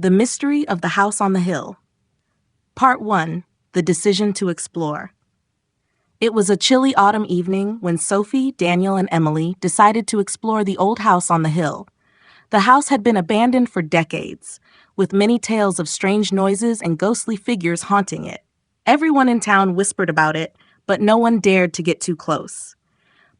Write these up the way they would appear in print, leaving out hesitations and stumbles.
The Mystery of the House on the Hill. Part 1. The Decision to Explore. It was a chilly autumn evening when Sophie, Daniel, and Emily decided to explore the old house on the hill. The house had been abandoned for decades, with many tales of strange noises and ghostly figures haunting it. Everyone in town whispered about it, but no one dared to get too close.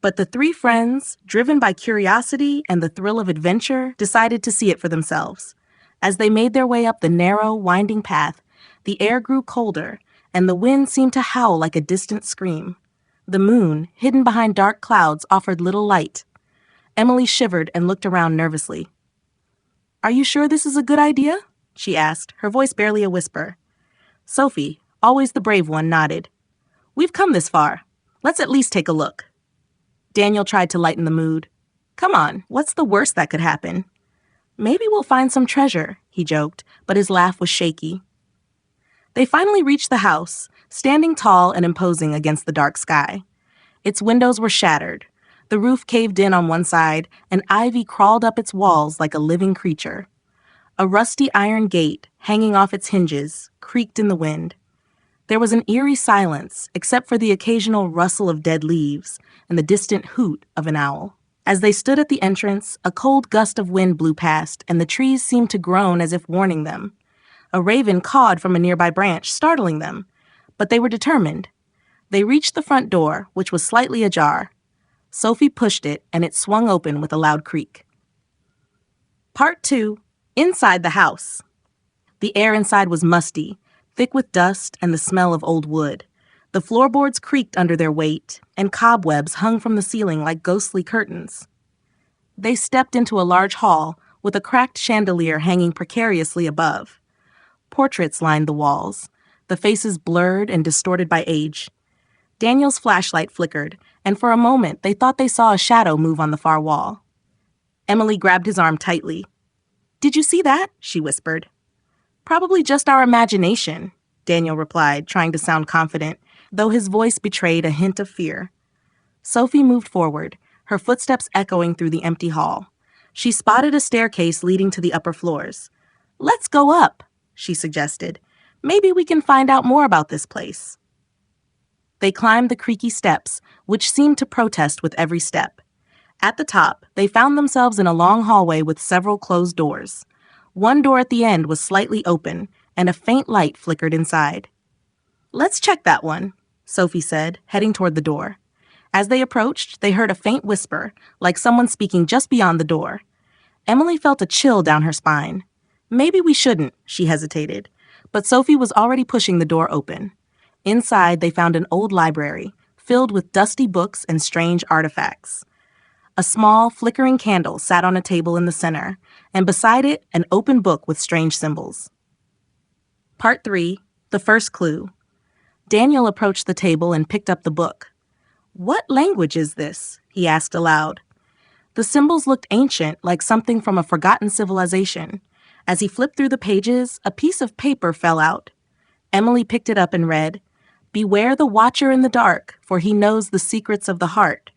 But the three friends, driven by curiosity and the thrill of adventure, decided to see it for themselves. As they made their way up the narrow, winding path, the air grew colder, and the wind seemed to howl like a distant scream. The moon, hidden behind dark clouds, offered little light. Emily shivered and looked around nervously. "Are you sure this is a good idea?" she asked, her voice barely a whisper. Sophie, always the brave one, nodded. "We've come this far. Let's at least take a look." Daniel tried to lighten the mood. "Come on, what's the worst that could happen?" "Maybe we'll find some treasure," he joked, but his laugh was shaky. They finally reached the house, standing tall and imposing against the dark sky. Its windows were shattered. The roof caved in on one side, and ivy crawled up its walls like a living creature. A rusty iron gate, hanging off its hinges, creaked in the wind. There was an eerie silence, except for the occasional rustle of dead leaves and the distant hoot of an owl. As they stood at the entrance, a cold gust of wind blew past, and the trees seemed to groan as if warning them. A raven cawed from a nearby branch, startling them, but they were determined. They reached the front door, which was slightly ajar. Sophie pushed it, and it swung open with a loud creak. Part 2. Inside the house. The air inside was musty, thick with dust and the smell of old wood. The floorboards creaked under their weight, and cobwebs hung from the ceiling like ghostly curtains. They stepped into a large hall, with a cracked chandelier hanging precariously above. Portraits lined the walls, the faces blurred and distorted by age. Daniel's flashlight flickered, and for a moment they thought they saw a shadow move on the far wall. Emily grabbed his arm tightly. "Did you see that?" she whispered. "Probably just our imagination," Daniel replied, trying to sound confident, though his voice betrayed a hint of fear. Sophie moved forward, her footsteps echoing through the empty hall. She spotted a staircase leading to the upper floors. "Let's go up," she suggested. "Maybe we can find out more about this place." They climbed the creaky steps, which seemed to protest with every step. At the top, they found themselves in a long hallway with several closed doors. One door at the end was slightly open, and a faint light flickered inside. "Let's check that one," Sophie said, heading toward the door. As they approached, they heard a faint whisper, like someone speaking just beyond the door. Emily felt a chill down her spine. "Maybe we shouldn't," she hesitated, but Sophie was already pushing the door open. Inside, they found an old library, filled with dusty books and strange artifacts. A small, flickering candle sat on a table in the center, and beside it, an open book with strange symbols. Part 3. The First Clue. Daniel approached the table and picked up the book. "What language is this?" he asked aloud. The symbols looked ancient, like something from a forgotten civilization. As he flipped through the pages, a piece of paper fell out. Emily picked it up and read, "Beware the watcher in the dark, for he knows the secrets of the heart."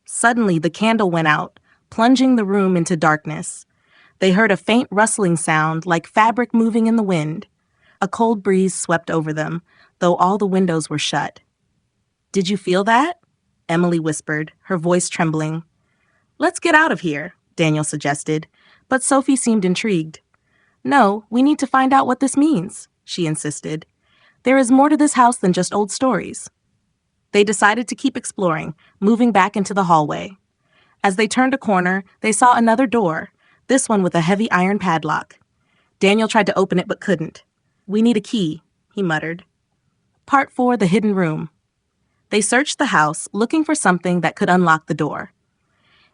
Suddenly, the candle went out, plunging the room into darkness. They heard a faint rustling sound, like fabric moving in the wind. A cold breeze swept over them, though all the windows were shut. "Did you feel that?" Emily whispered, her voice trembling. "Let's get out of here," Daniel suggested, but Sophie seemed intrigued. "No, we need to find out what this means," she insisted. "There is more to this house than just old stories." They decided to keep exploring, moving back into the hallway. As they turned a corner, they saw another door, this one with a heavy iron padlock. Daniel tried to open it but couldn't. "We need a key," he muttered. Part 4. The Hidden Room. They searched the house, looking for something that could unlock the door.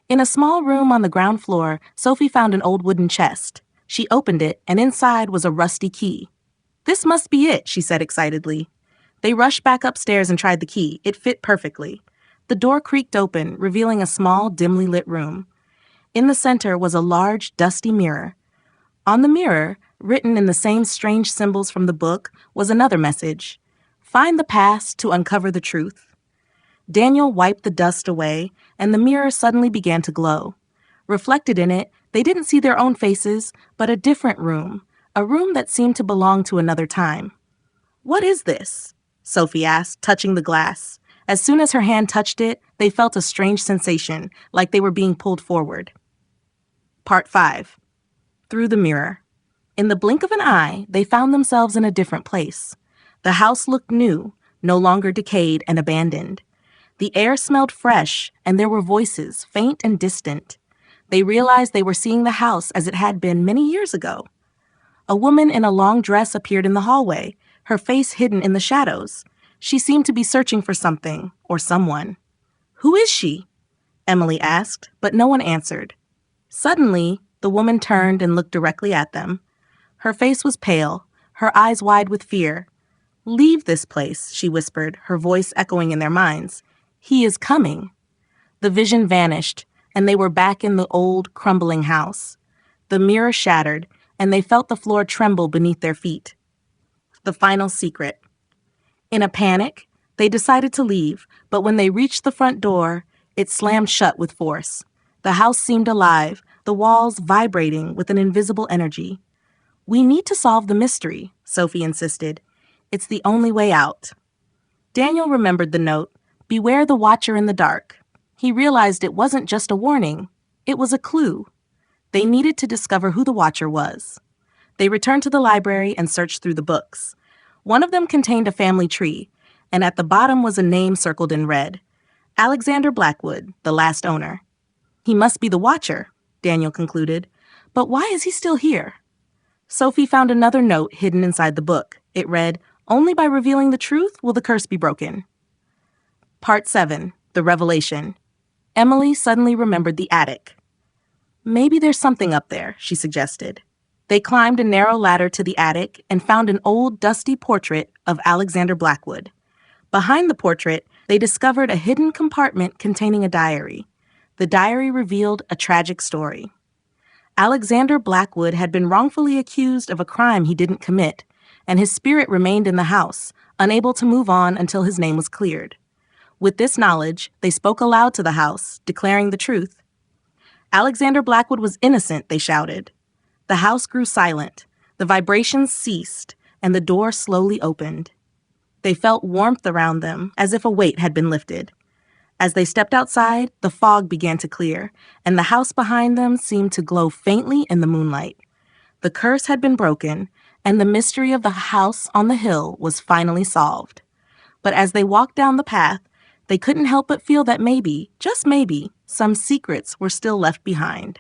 In a small room on the ground floor, Sophie found an old wooden chest. She opened it, and inside was a rusty key. "This must be it," she said excitedly. They rushed back upstairs and tried the key. It fit perfectly. The door creaked open, revealing a small, dimly lit room. In the center was a large, dusty mirror. On the mirror, written in the same strange symbols from the book, was another message. "Find the past to uncover the truth." Daniel wiped the dust away, and the mirror suddenly began to glow. Reflected in it, they didn't see their own faces, but a different room, a room that seemed to belong to another time. "What is this?" Sophie asked, touching the glass. As soon as her hand touched it, they felt a strange sensation, like they were being pulled forward. Part 5. Through the mirror. In the blink of an eye, they found themselves in a different place. The house looked new, no longer decayed and abandoned. The air smelled fresh, and there were voices, faint and distant. They realized they were seeing the house as it had been many years ago. A woman in a long dress appeared in the hallway, her face hidden in the shadows. She seemed to be searching for something or someone. "Who is she?" Emily asked, but no one answered. Suddenly, the woman turned and looked directly at them. Her face was pale, her eyes wide with fear. "Leave this place," she whispered, her voice echoing in their minds. "He is coming." The vision vanished, and they were back in the old, crumbling house. The mirror shattered, and they felt the floor tremble beneath their feet. The final secret. In a panic, they decided to leave, but when they reached the front door, it slammed shut with force. The house seemed alive, the walls vibrating with an invisible energy. "We need to solve the mystery," Sophie insisted. "It's the only way out." Daniel remembered the note, "Beware the watcher in the dark." He realized it wasn't just a warning, it was a clue. They needed to discover who the watcher was. They returned to the library and searched through the books. One of them contained a family tree, and at the bottom was a name circled in red. Alexander Blackwood, the last owner. "He must be the watcher," Daniel concluded. "But why is he still here?" Sophie found another note hidden inside the book. It read, "Only by revealing the truth will the curse be broken." Part 7. The Revelation. Emily suddenly remembered the attic. "Maybe there's something up there," she suggested. They climbed a narrow ladder to the attic and found an old, dusty portrait of Alexander Blackwood. Behind the portrait, they discovered a hidden compartment containing a diary. The diary revealed a tragic story. Alexander Blackwood had been wrongfully accused of a crime he didn't commit, and his spirit remained in the house, unable to move on until his name was cleared. With this knowledge, they spoke aloud to the house, declaring the truth. Alexander Blackwood was innocent, they shouted. The house grew silent, the vibrations ceased, and the door slowly opened. They felt warmth around them, as if a weight had been lifted. As they stepped outside, the fog began to clear, and the house behind them seemed to glow faintly in the moonlight. The curse had been broken, and the mystery of the house on the hill was finally solved. But as they walked down the path, they couldn't help but feel that maybe, just maybe, some secrets were still left behind.